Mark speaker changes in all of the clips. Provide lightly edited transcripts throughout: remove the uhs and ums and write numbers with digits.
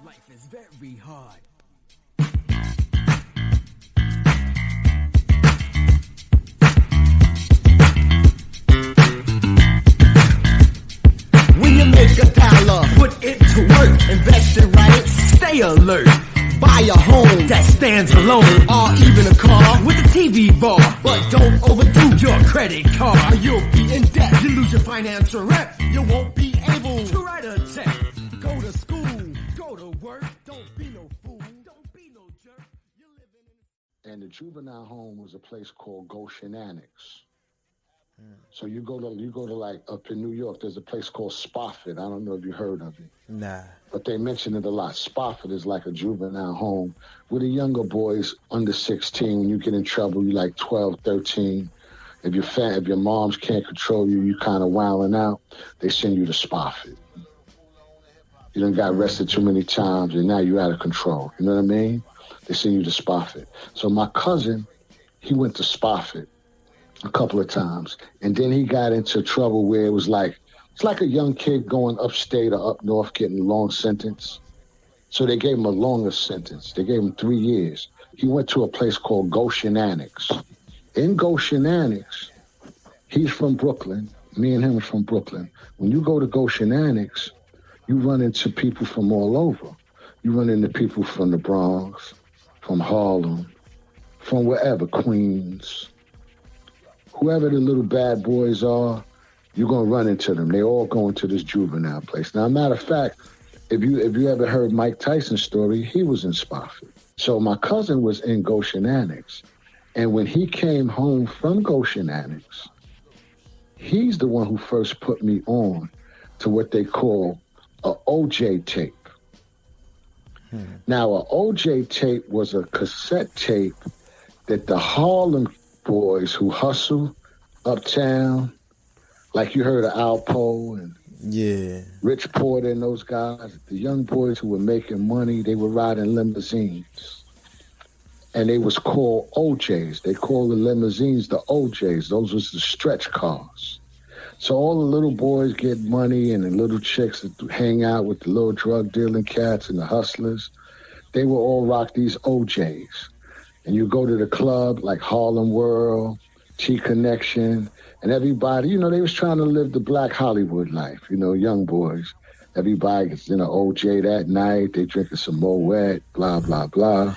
Speaker 1: Life is very hard. When you make a dollar, put it to work. Invest it right, stay alert. Buy a home that stands alone, or even a car with a TV bar. But don't overdo your credit card. You'll be in debt, you lose your financial rep. You won't be able to write a check. Go to school, go to work. Don't be no fool, don't be no jerk. You're living in...
Speaker 2: And the juvenile home was a place called Goshen Annex. So you go to like up in New York, there's a place called Spofford. I don't know if you heard of it.
Speaker 3: Nah.
Speaker 2: But they mention it a lot. Spofford is like a juvenile home where the younger boys under 16, when you get in trouble, you like 12, 13. If your moms can't control you, you kind of wilding out, they send you to Spofford. You done got arrested too many times and now you're out of control. You know what I mean? They send you to Spofford. So my cousin, he went to Spofford a couple of times. And then he got into trouble where it was like, it's like a young kid going upstate or up north getting a long sentence. So they gave him a longer sentence. They gave him 3 years. He went to a place called Goshen Annex. In Goshen Annex, he's from Brooklyn. Me and him are from Brooklyn. When you go to Goshen Annex, you run into people from all over. You run into people from the Bronx, from Harlem, from wherever, Queens. Whoever the little bad boys are, you're going to run into them. They all go into this juvenile place. Now, matter of fact, if you ever heard Mike Tyson's story, he was in Spofford. So my cousin was in Goshen Annex. And when he came home from Goshen Annex, he's the one who first put me on to what they call a OJ tape. Now, a OJ tape was a cassette tape that the Harlem boys who hustle uptown, like you heard of Alpo and Rich Porter and those guys, the young boys who were making money, they were riding limousines. And they was called OJs. They called the limousines the OJs. Those was the stretch cars. So all the little boys get money and the little chicks that hang out with the little drug dealing cats and the hustlers, they will all rock these OJs. And you go to the club like Harlem World, T-Connection, and everybody, they was trying to live the black Hollywood life, young boys. Everybody gets in an OJ that night, they drinking some Moet, blah, blah, blah.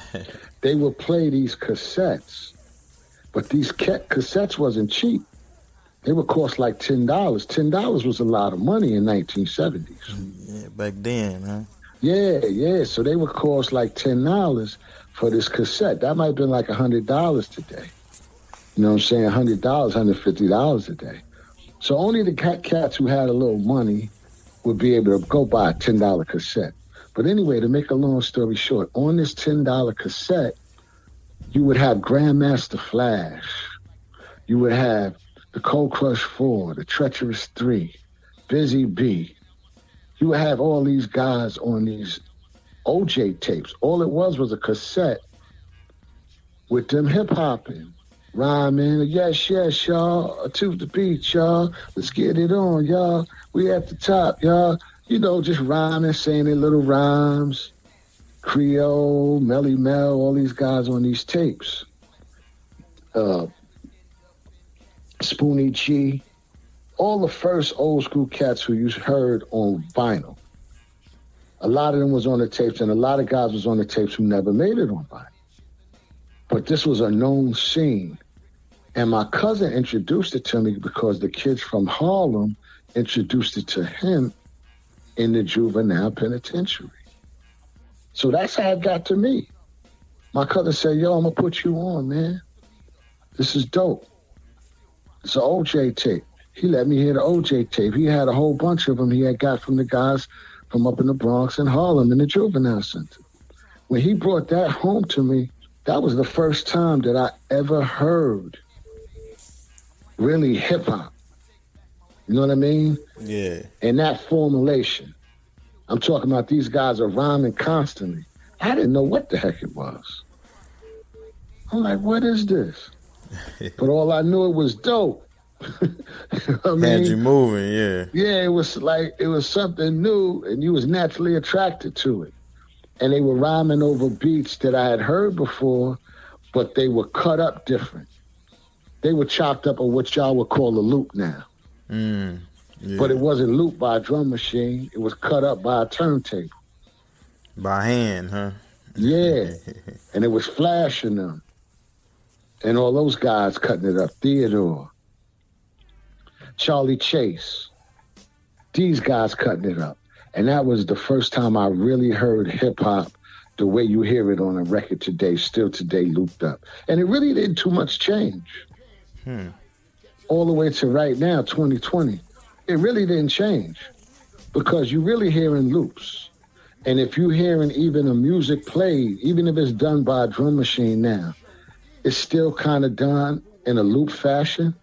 Speaker 2: They would play these cassettes, but these cassettes wasn't cheap. They would cost like $10. $10 was a lot of money in 1970s.
Speaker 3: Yeah, back then, huh?
Speaker 2: Yeah. So they would cost like $10 for this cassette. That might have been like $100 today. You know what I'm saying? $100, $150 a day. So only the cats who had a little money would be able to go buy a $10 cassette. But anyway, to make a long story short, on this $10 cassette, you would have Grandmaster Flash. You would have the Cold Crush 4, the Treacherous 3, Busy B. You would have all these guys on these OJ tapes. All it was a cassette with them hip-hopping, rhyming, yes, y'all, to the beat, y'all, let's get it on, y'all, we at the top, y'all, just rhyming, saying their little rhymes, Creole, Melly Mel, all these guys on these tapes. Spoonie G, all the first old school cats who you heard on vinyl. A lot of them was on the tapes, and a lot of guys was on the tapes who never made it on vinyl. But this was a known scene. And my cousin introduced it to me because the kids from Harlem introduced it to him in the juvenile penitentiary. So that's how it got to me. My cousin said, yo, I'm going to put you on, man. This is dope. It's an OJ tape. He let me hear the OJ tape. He had a whole bunch of them he had got from the guys from up in the Bronx and Harlem in the juvenile center. When he brought that home to me, that was the first time that I ever heard really hip hop. You know what I mean?
Speaker 3: Yeah.
Speaker 2: In that formulation. I'm talking about these guys are rhyming constantly. I didn't know what the heck it was. I'm like, what is this? But all I knew, it was dope.
Speaker 3: Had you moving, yeah.
Speaker 2: Yeah, it was something new, and you was naturally attracted to it. and they were rhyming over beats that I had heard before, but they were cut up different. They were chopped up on what y'all would call a loop now.
Speaker 3: Yeah.
Speaker 2: But it wasn't looped by a drum machine. It was cut up by a turntable.
Speaker 3: By hand, huh?
Speaker 2: Yeah. And it was flashing them. And all those guys cutting it up. Theodore, Charlie Chase, these guys cutting it up. And that was the first time I really heard hip-hop the way you hear it on a record today, still today looped up. And it really didn't too much change. All the way to right now, 2020. It really didn't change because you're really hearing loops. And if you're hearing even a music played, even if it's done by a drum machine now, it's still kind of done in a loop fashion,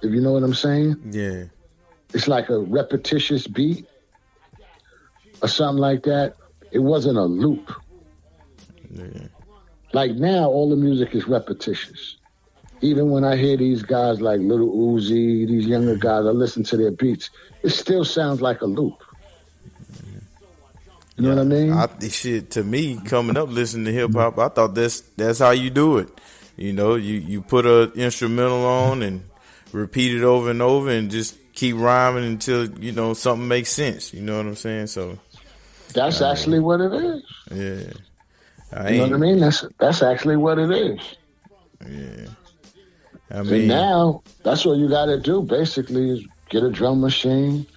Speaker 2: if you know what I'm saying.
Speaker 3: Yeah.
Speaker 2: It's like a repetitious beat or something like that. It wasn't a loop.
Speaker 3: Yeah.
Speaker 2: Like now, all the music is repetitious. Even when I hear these guys like Little Uzi, these younger guys, I listen to their beats, it still sounds like a loop. You know what I mean?
Speaker 3: Shit, to me, coming up listening to hip hop, I thought that's how you do it. You know, you put an instrumental on and repeat it over and over and just keep rhyming until, you know, something makes sense. You know what I'm saying? So
Speaker 2: that's actually what it is.
Speaker 3: Yeah.
Speaker 2: You know what I mean? That's actually what it is.
Speaker 3: Yeah.
Speaker 2: And now, that's what you got to do, basically, is get a drum machine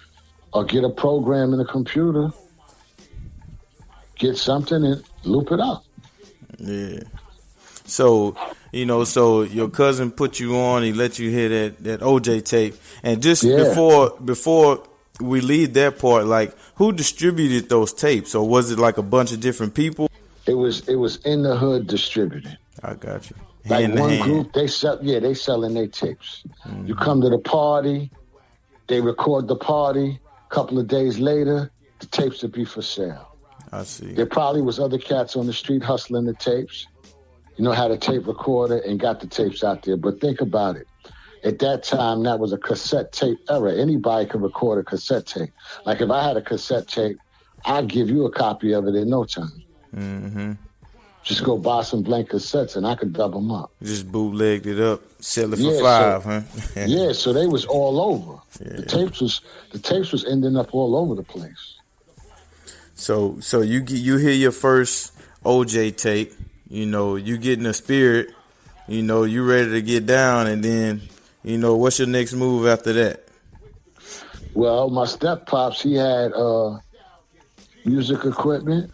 Speaker 2: or get a program in a computer, get something and loop it up.
Speaker 3: Yeah. So, you know, so your cousin put you on, he let you hear that OJ tape. And just before we leave that part, like, who distributed those tapes? Or was it like a bunch of different people?
Speaker 2: It was in the hood distributed.
Speaker 3: I got you.
Speaker 2: Like one group, they selling their tapes. Mm-hmm. You come to the party, they record the party. A couple of days later, the tapes would be for sale.
Speaker 3: I see.
Speaker 2: There probably was other cats on the street hustling the tapes. You know, had a tape recorder and got the tapes out there. But think about it. At that time, that was a cassette tape era. Anybody could record a cassette tape. Like if I had a cassette tape, I'd give you a copy of it in no time.
Speaker 3: Mm-hmm.
Speaker 2: Just go buy some blank cassettes and I could dub them up.
Speaker 3: Just bootlegged it up, sell it for $5, huh?
Speaker 2: Yeah, so they was all over.
Speaker 3: Yeah.
Speaker 2: The tapes was ending up all over the place.
Speaker 3: So you hear your first OJ tape, you know, you get in the spirit, you know, you ready to get down, and then, you know, what's your next move after that?
Speaker 2: Well, my step pops, he had music equipment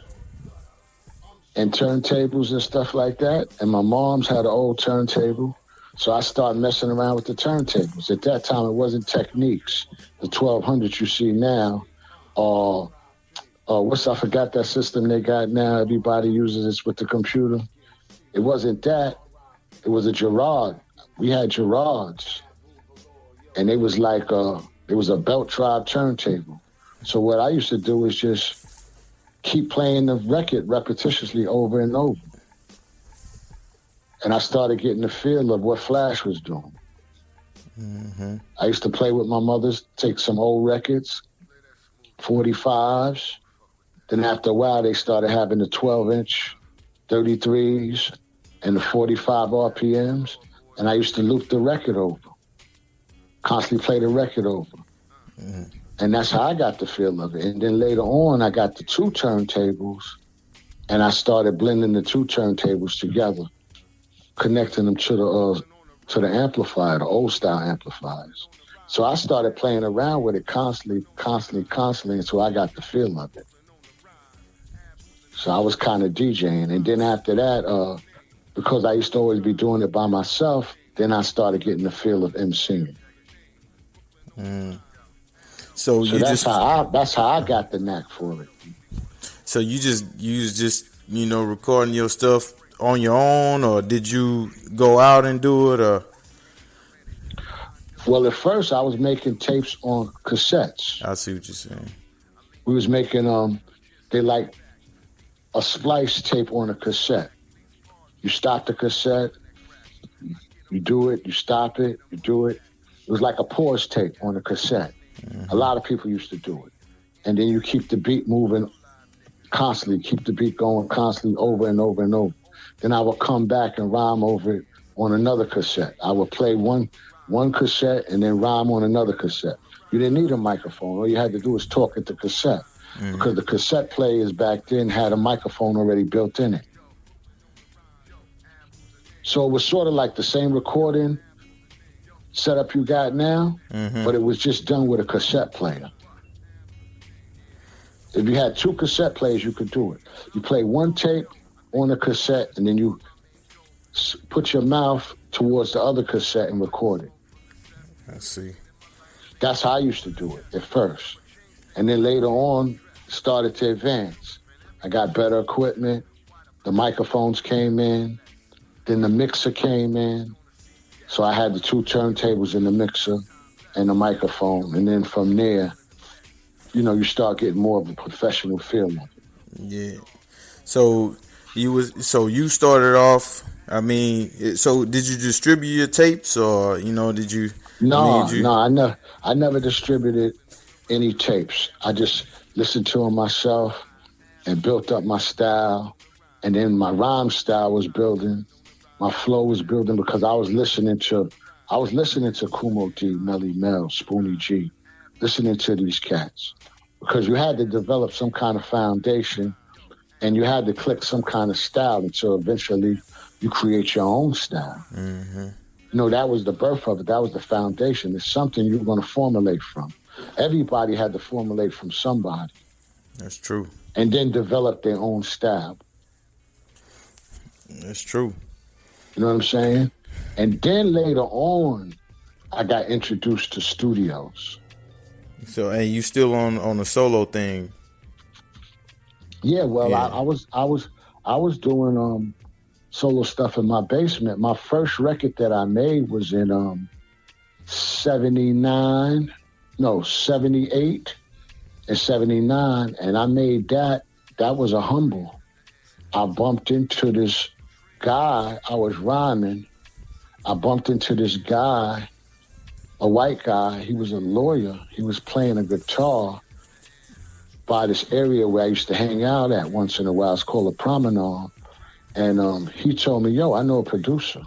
Speaker 2: and turntables and stuff like that. And my mom's had an old turntable. So I started messing around with the turntables. At that time, it wasn't Techniques, the 1200 you see now. I forgot that system they got now. Everybody uses this with the computer. It wasn't that. It was a Gerard. We had Gerards. And it was like, it was a belt drive turntable. So what I used to do is just keep playing the record repetitiously over and over. And I started getting the feel of what Flash was doing. Mm-hmm. I used to play with my mother's, take some old records, 45s. Then after a while, they started having the 12-inch 33s and the 45 RPMs. And I used to loop the record over, constantly play the record over. Mm-hmm. And that's how I got the feel of it. And then later on, I got the two turntables, and I started blending the two turntables together, connecting them to the amplifier, the old style amplifiers. So I started playing around with it constantly until I got the feel of it. So I was kind of DJing. And then after that, because I used to always be doing it by myself, then I started getting the feel of MCing.
Speaker 3: Mm.
Speaker 2: So that's how I got the knack for it.
Speaker 3: So you was just you know recording your stuff on your own, or did you go out and do it? Or
Speaker 2: well, at first I was making tapes on cassettes.
Speaker 3: I see what you're saying.
Speaker 2: We was making they like a splice tape on a cassette. You stop the cassette, you do it, you stop it, you do it. It was like a pause tape on a cassette. Mm-hmm. A lot of people used to do it. And then you keep the beat moving constantly, keep the beat going constantly over and over and over. Then I would come back and rhyme over it on another cassette. I would play one cassette and then rhyme on another cassette. You didn't need a microphone. All you had to do was talk at the cassette because the cassette players back then had a microphone already built in it. So it was sort of like the same recording setup you got now, but it was just done with a cassette player. If you had two cassette players, you could do it. You play one tape on a cassette, and then you put your mouth towards the other cassette and record it.
Speaker 3: I see.
Speaker 2: That's how I used to do it at first. And then later on, started to advance. I got better equipment. The microphones came in. Then the mixer came in. So I had the two turntables in the mixer and the microphone. And then from there, you start getting more of a professional feel of it.
Speaker 3: Yeah. So you started off, so did you distribute your tapes or, did you?
Speaker 2: No, I never distributed any tapes. I just listened to them myself and built up my style. And then my rhyme style was building. My flow was building because I was listening to Kumo D, Melly Mel, Spoonie G, listening to these cats. Because you had to develop some kind of foundation and you had to click some kind of style until eventually you create your own style. That was the birth of it. That was the foundation. It's something you're going to formulate from. Everybody had to formulate from somebody.
Speaker 3: That's true.
Speaker 2: And then develop their own style.
Speaker 3: That's true.
Speaker 2: You know what I'm saying? And then later on, I got introduced to studios.
Speaker 3: So, and you still on the solo thing?
Speaker 2: Yeah, well, yeah. I was doing solo stuff in my basement. My first record that I made was in 78 and 79, and I made that. That was a humble. I bumped into this guy. I was rhyming. I bumped into this guy, a white guy. He was a lawyer. He was playing a guitar by this area where I used to hang out at once in a while. It's called a promenade. And he told me, yo, I know a producer.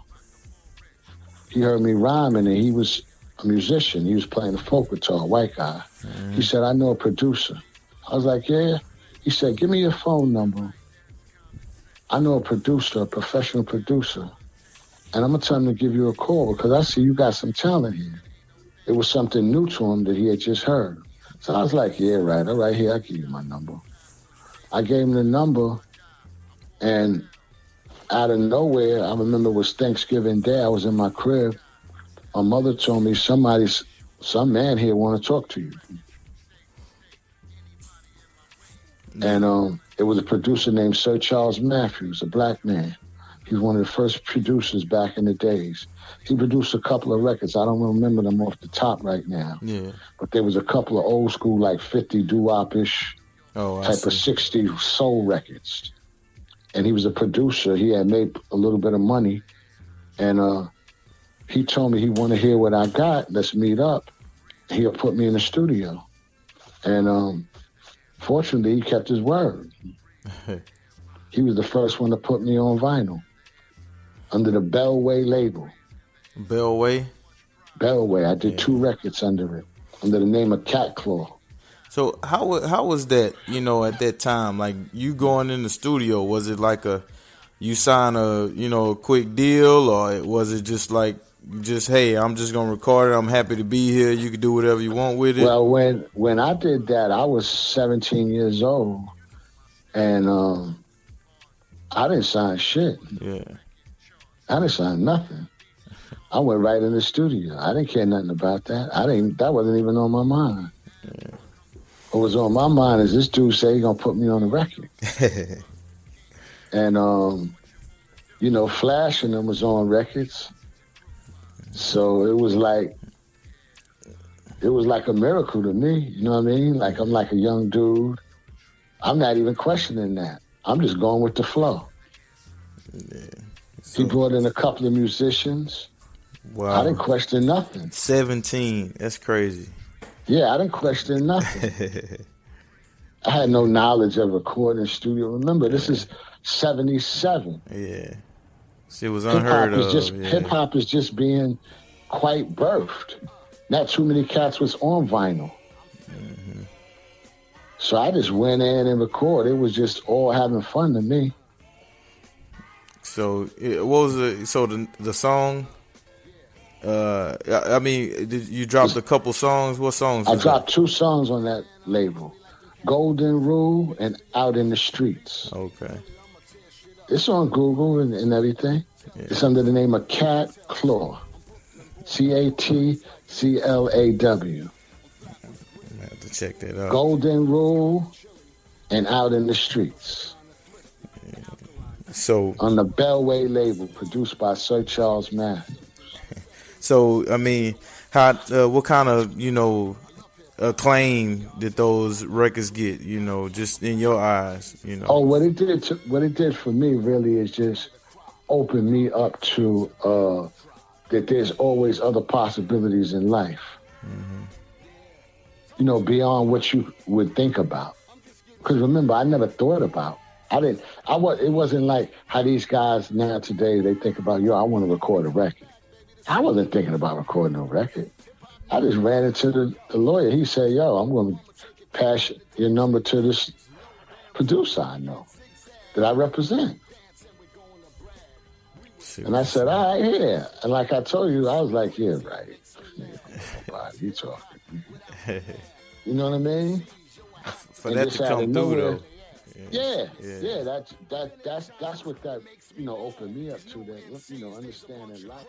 Speaker 2: He heard me rhyming, and he was a musician. He was playing a folk guitar, a white guy. He said, I know a producer. I was like, yeah. He said, give me your phone number. I know a producer, a professional producer, and I'm going to tell him to give you a call because I see you got some talent here. It was something new to him that he had just heard. So I was like, yeah, right. All right, here, I'll give you my number. I gave him the number, and out of nowhere, I remember it was Thanksgiving Day. I was in my crib. My mother told me some man here want to talk to you. And it was a producer named Sir Charles Matthews, a black man. He was one of the first producers back in the days. He produced a couple of records. I don't remember them off the top right now. Yeah. But there was a couple of old school, like 50 doo-wop-ish type of 60 soul records. And he was a producer. He had made a little bit of money. And he told me he wanted to hear what I got. Let's meet up. He'll put me in the studio. And fortunately, he kept his word. He was the first one to put me on vinyl under the Bellway label.
Speaker 3: Bellway?
Speaker 2: Bellway. I did 2 records under it, under the name of Cat Claw.
Speaker 3: So how was that, at that time? Like, you going in the studio, was it like you sign a quick deal, or was it just like, hey, I'm just going to record it, I'm happy to be here, you can do whatever you want with it?
Speaker 2: Well, when I did that, I was 17 years old, and I didn't sign shit. Yeah. I didn't sign nothing. I went right in the studio. I didn't care nothing about that. That wasn't even on my mind. Yeah. What was on my mind is this dude say he gonna put me on the record. And Flash and them was on records. So it was like a miracle to me, you know what I mean? Like, I'm like a young dude. I'm not even questioning that. I'm just going with the flow. Yeah. So, he brought in a couple of musicians. Wow. I didn't question nothing.
Speaker 3: 17, that's crazy.
Speaker 2: Yeah, I didn't question nothing. I had no knowledge of recording studio. Remember, this is 77.
Speaker 3: Yeah. Shit was unheard of.
Speaker 2: Hip hop is just being quite birthed. Not too many cats was on vinyl. Mm-hmm. So I just went in and recorded. It was just all having fun to me.
Speaker 3: So what was the song? I mean, did you dropped a couple songs? What songs?
Speaker 2: I dropped 2 songs on that label, Golden Rule and Out in the Streets.
Speaker 3: Okay.
Speaker 2: It's on Google and everything. Yeah. It's under the name of Cat Claw. CATCLAW.
Speaker 3: I have to check that out.
Speaker 2: Golden Rule and Out in the Streets.
Speaker 3: Yeah. So
Speaker 2: on the Bellway label, produced by Sir Charles Matthews.
Speaker 3: So I mean, how what kind of acclaim did those records get? Just in your eyes,
Speaker 2: Oh, what it did for me really is just open me up to that there's always other possibilities in life. Mm-hmm. Beyond what you would think about. Because remember, I never thought about. It wasn't like how these guys now today, they think about, I want to record a record. I wasn't thinking about recording a record. I just ran into the lawyer. He said, I'm going to pass your number to this producer I know that I represent. And I said, all right, yeah. And like I told you, I was like, yeah, right. You talking. You know what I mean?
Speaker 3: For that to come through, though.
Speaker 2: Yeah. That's what that opened me up to. That understanding life.